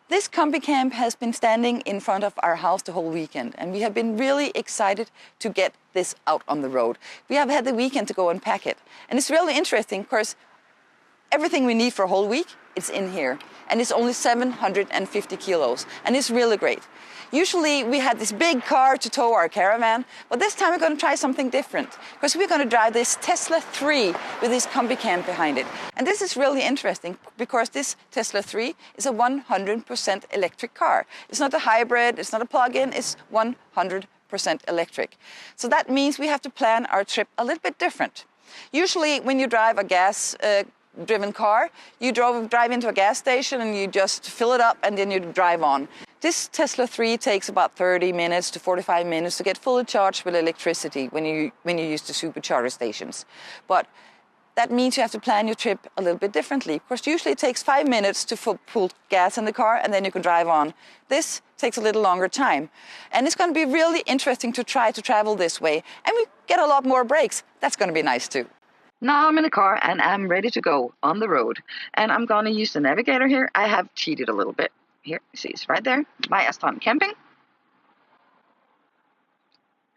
This Combi-Camp has been standing in front of our house the whole weekend, and we have been really excited to get this out on the road. We have had the weekend to go and pack it, and it's really interesting because everything we need for a whole week, it's in here, and it's only 750 kilos, and it's really great. Usually we had this big car to tow our caravan, but this time we're going to try something different, because we're going to drive this Tesla 3 with this Combi-Camp behind it. And this is really interesting, because this Tesla 3 is a 100% electric car. It's not a hybrid, it's not a plug-in, it's 100% electric. So that means we have to plan our trip a little bit different. Usually when you drive a gas-driven car, you drive into a gas station and you just fill it up and then you drive on. This Tesla 3 takes about 30 minutes to 45 minutes to get fully charged with electricity when you use the Supercharge-stations. But that means you have to plan your trip a little bit differently. Of course, usually it takes 5 minutes to put gas in the car and then you can drive on. This takes a little longer time. And it's going to be really interesting to try to travel this way. And we get a lot more breaks. That's going to be nice too. Now I'm in the car and I'm ready to go on the road. And I'm going to use the navigator here. I have cheated a little bit. Here, you see it's right there, AltOmCamping.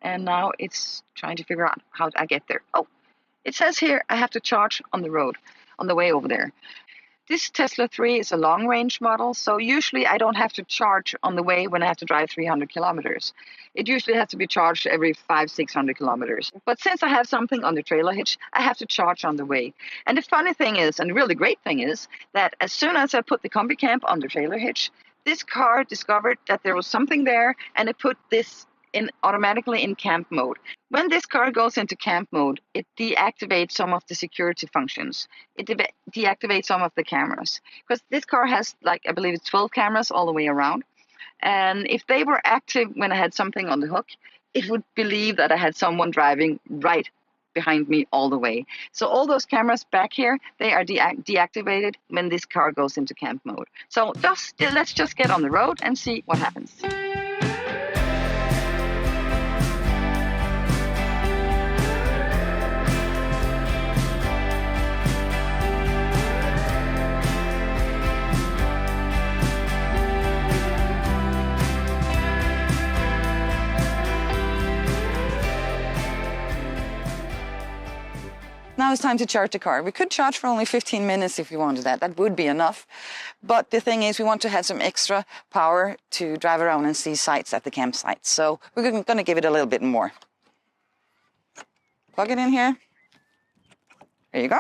And now it's trying to figure out how I get there. Oh, it says here I have to charge on the road, on the way over there. This Tesla 3 is a long-range model, so usually I don't have to charge on the way when I have to drive 300 kilometers. It usually has to be charged every 500-600 kilometers. But since I have something on the trailer hitch, I have to charge on the way. And the funny thing is, and the really great thing is, that as soon as I put the Combi-Camp on the trailer hitch, this car discovered that there was something there, and it put this automatically in camp mode. When this car goes into camp mode, it deactivates some of the security functions. It deactivates some of the cameras. Because this car has, like, I believe it's 12 cameras all the way around. And if they were active when I had something on the hook, it would believe that I had someone driving right behind me all the way. So all those cameras back here, they are deactivated when this car goes into camp mode. So let's just get on the road and see what happens. Now it's time to charge the car. We could charge for only 15 minutes if we wanted that. That would be enough. But the thing is, we want to have some extra power to drive around and see sights at the campsite. So we're going to give it a little bit more. Plug it in here. There you go.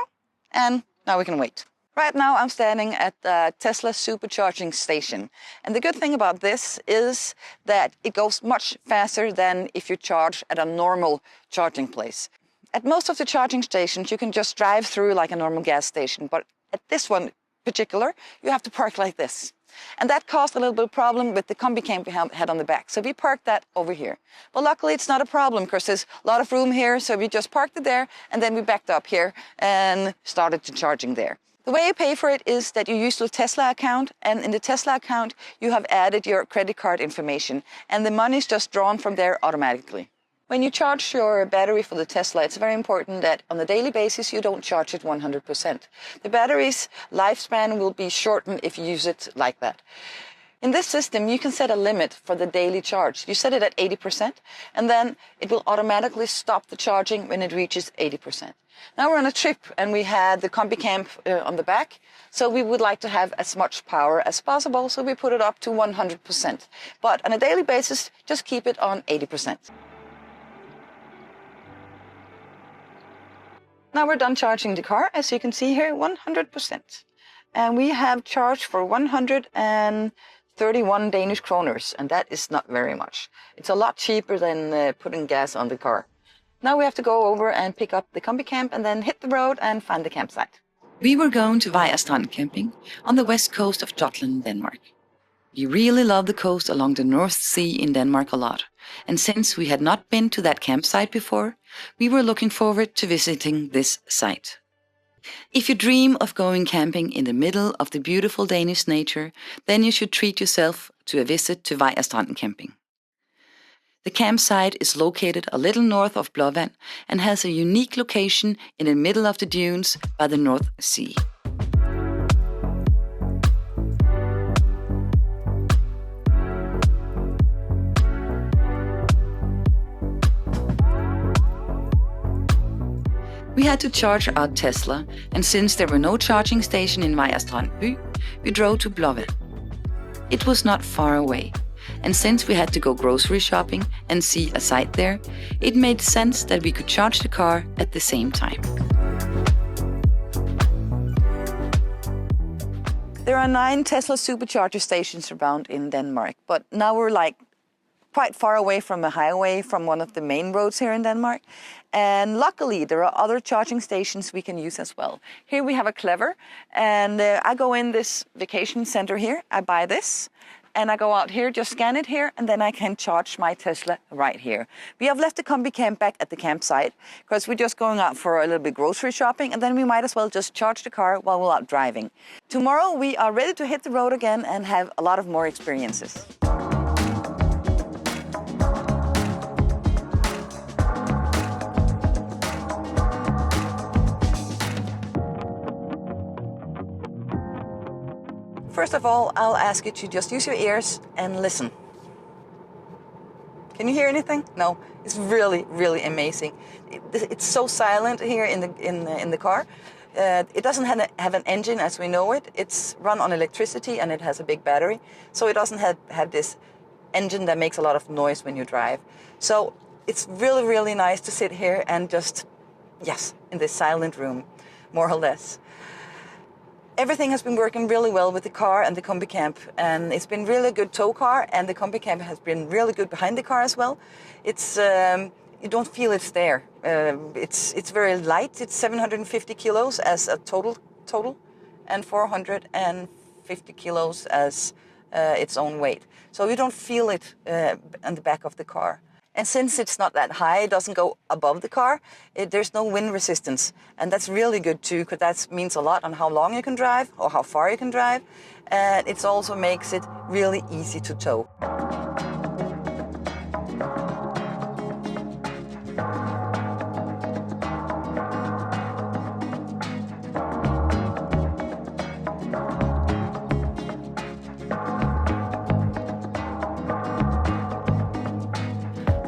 And now we can wait. Right now I'm standing at the Tesla Supercharging-station. And the good thing about this is that it goes much faster than if you charge at a normal charging place. At most of the charging stations, you can just drive through like a normal gas station, but at this one in particular, you have to park like this. And that caused a little bit of problem with the Combi-Camp we had on the back. So we parked that over here. But luckily it's not a problem because there's a lot of room here, so we just parked it there and then we backed up here and started to charging there. The way you pay for it is that you use your Tesla account, and in the Tesla account you have added your credit card information, and the money is just drawn from there automatically. When you charge your battery for the Tesla, it's very important that on a daily basis you don't charge it 100%. The battery's lifespan will be shortened if you use it like that. In this system, you can set a limit for the daily charge. You set it at 80%, and then it will automatically stop the charging when it reaches 80%. Now we're on a trip, and we had the Combi-Camp on the back, so we would like to have as much power as possible, so we put it up to 100%. But on a daily basis, just keep it on 80%. Now we're done charging the car, as you can see here, 100%. And we have charged for 131 Danish kroners, and that is not very much. It's a lot cheaper than putting gas on the car. Now we have to go over and pick up the Combi-Camp and then hit the road and find the campsite. We were going to camping on the west coast of Jutland, Denmark. We really love the coast along the North Sea in Denmark a lot, and since we had not been to that campsite before, we were looking forward to visiting this site. If you dream of going camping in the middle of the beautiful Danish nature, then you should treat yourself to a visit to Camping. The campsite is located a little north of Blåvand and has a unique location in the middle of the dunes by the North Sea. had to charge our Tesla, and since there were no charging station in Vejle Strandby, we drove to Blåvand. It was not far away, and since we had to go grocery shopping and see a site there, it made sense that we could charge the car at the same time. There are 9 Tesla Supercharge-stations around in Denmark, but now we're like quite far away from a highway, from one of the main roads here in Denmark. And luckily, there are other charging stations we can use as well. Here we have a Clever, and I go in this vacation center here, I buy this, and I go out here, just scan it here, and then I can charge my Tesla right here. We have left the Combi-Camp back at the campsite, because we're just going out for a little bit grocery shopping, and then we might as well just charge the car while we're out driving. Tomorrow, we are ready to hit the road again and have a lot of more experiences. First of all, I'll ask you to just use your ears and listen. Can you hear anything? No, it's really, really amazing. It's so silent here in the car. It doesn't have an engine as we know it. It's run on electricity and it has a big battery, so it doesn't have this engine that makes a lot of noise when you drive. So it's really, really nice to sit here and just, yes, in this silent room, more or less. Everything has been working really well with the car and the Combi-Camp, and it's been really good tow car, and the Combi-Camp has been really good behind the car as well. It's you don't feel it's there. It's very light. It's 750 kilos as a total, and 450 kilos as its own weight. So you don't feel it on the back of the car. And since it's not that high, it doesn't go above the car, there's no wind resistance. And that's really good too, because that means a lot on how long you can drive or how far you can drive. And it also makes it really easy to tow.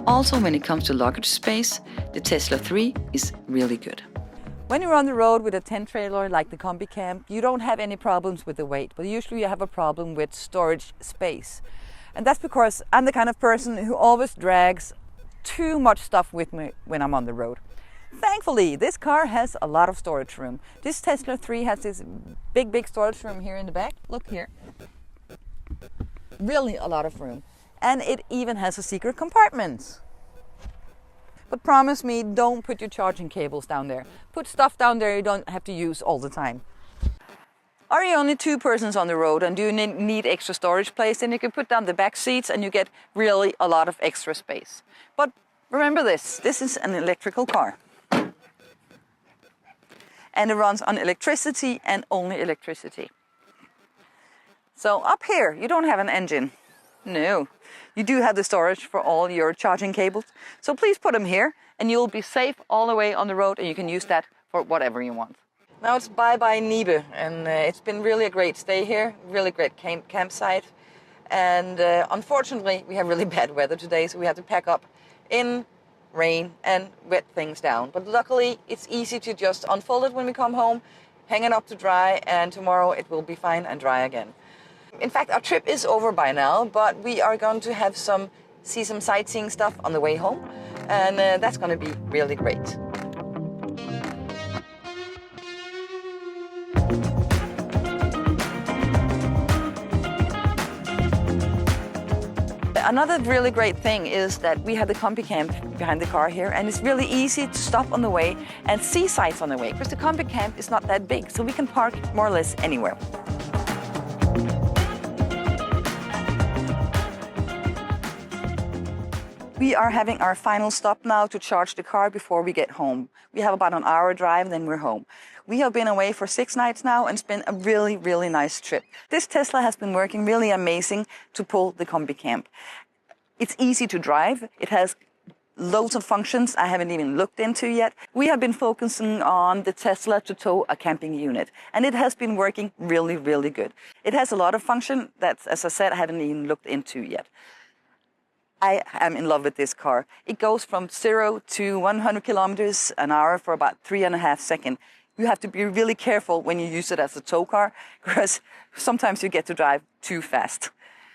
Also, when it comes to luggage space, the Tesla 3 is really good. When you're on the road with a tent trailer like the Combi-Camp, you don't have any problems with the weight, but usually you have a problem with storage space. And that's because I'm the kind of person who always drags too much stuff with me when I'm on the road. Thankfully, this car has a lot of storage room. This Tesla 3 has this big storage room here in the back. Look here. Really a lot of room. And it even has a secret compartment. But promise me, don't put your charging cables down there. Put stuff down there you don't have to use all the time. Are you only 2 persons on the road and do you need extra storage place, then you can put down the back seats and you get really a lot of extra space. But remember this is an electrical car. And it runs on electricity and only electricity. So up here, you don't have an engine. No, you do have the storage for all your charging cables. So please put them here and you'll be safe all the way on the road and you can use that for whatever you want. Now it's bye-bye Nibe, and it's been really a great stay here, really great campsite. And unfortunately, we have really bad weather today, so we have to pack up in rain and wet things down. But luckily, it's easy to just unfold it when we come home, hang it up to dry, and tomorrow it will be fine and dry again. In fact, our trip is over by now, but we are going to see some sightseeing stuff on the way home, and that's going to be really great. Another really great thing is that we have the Combi-Camp behind the car here, and it's really easy to stop on the way and see sights on the way, because the Combi-Camp is not that big, so we can park more or less anywhere. We are having our final stop now to charge the car before we get home. We have about an hour drive and then we're home. We have been away for 6 nights now and it's been a really, really nice trip. This Tesla has been working really amazing to pull the Combi-Camp. It's easy to drive. It has loads of functions I haven't even looked into yet. We have been focusing on the Tesla to tow a camping unit, and it has been working really, really good. It has a lot of function that, as I said, I haven't even looked into yet. I am in love with this car. It goes from 0 to 100 kilometers an hour for about 3.5 seconds. You have to be really careful when you use it as a tow car, because sometimes you get to drive too fast.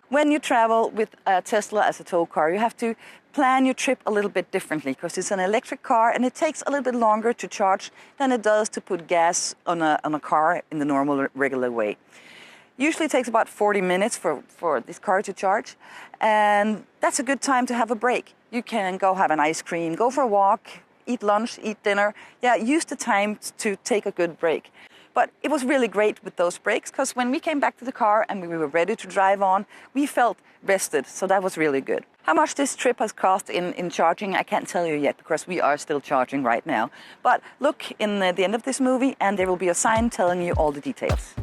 When you travel with a Tesla as a tow car, you have to plan your trip a little bit differently, because it's an electric car and it takes a little bit longer to charge than it does to put gas on a car in the normal, regular way. Usually it takes about 40 minutes for this car to charge, and that's a good time to have a break. You can go have an ice cream, go for a walk, eat lunch, eat dinner. Yeah, use the time to take a good break. But it was really great with those breaks, because when we came back to the car and we were ready to drive on, we felt rested, so that was really good. How much this trip has cost in charging, I can't tell you yet, because we are still charging right now. But look in the end of this movie and there will be a sign telling you all the details.